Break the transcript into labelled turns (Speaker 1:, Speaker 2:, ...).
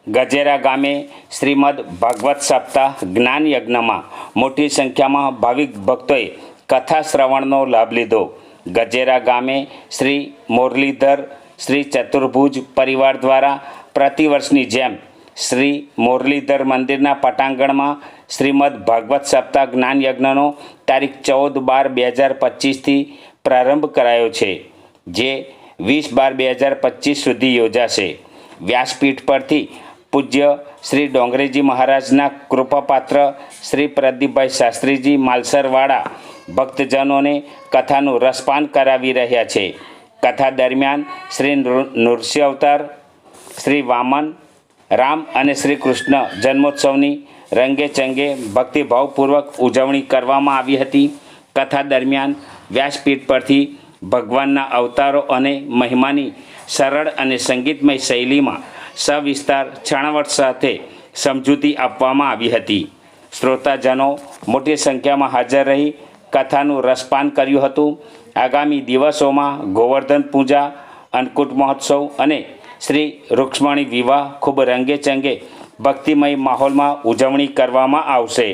Speaker 1: ગજેરા ગામે શ્રીમદ ભાગવત સપ્તાહ જ્ઞાન યજ્ઞમાં મોટી સંખ્યામાં ભાવિક ભક્તોએ કથા શ્રવણનો લાભ લીધો. ગજેરા ગામે શ્રી મુરલીધર શ્રી ચતુર્ભુજ પરિવાર દ્વારા પ્રતિવર્ષની જેમ શ્રી મુરલીધર મંદિરના પટાંગણમાં શ્રીમદ ભાગવત સપ્તાહ જ્ઞાન યજ્ઞનો તારીખ 14/12/2025થી પ્રારંભ કરાયો છે, જે 20/12/2025 સુધી યોજાશે. વ્યાસપીઠ પરથી પૂજ્ય શ્રી ડોંગરેજી મહારાજના કૃપાપાત્ર શ્રી પ્રદીપભાઈ શાસ્ત્રીજી માલસરવાળા ભક્તજનોને કથાનું રસપાન કરાવી રહ્યા છે. કથા દરમિયાન શ્રી નૃસિંહ અવતાર, શ્રી વામન, રામ અને શ્રી કૃષ્ણ જન્મોત્સવની રંગે ચંગે ભક્તિભાવપૂર્વક ઉજવણી કરવામાં આવી હતી. કથા દરમિયાન વ્યાસપીઠ પરથી ભગવાનના અવતારો અને મહિમાની સરળ અને સંગીતમય શૈલીમાં સવિસ્તાર છણાવટ સાથે સમજૂતી આપવામાં આવી હતી. શ્રોતાજનો મોટી સંખ્યામાં હાજર રહી કથાનું રસપાન કર્યું હતું. આગામી દિવસોમાં ગોવર્ધન પૂજા, અન્નકૂટ મહોત્સવ અને શ્રી રૂક્ષ્મણી વિવાહ ખૂબ રંગે ચંગે ભક્તિમય માહોલમાં ઉજવણી કરવામાં આવશે.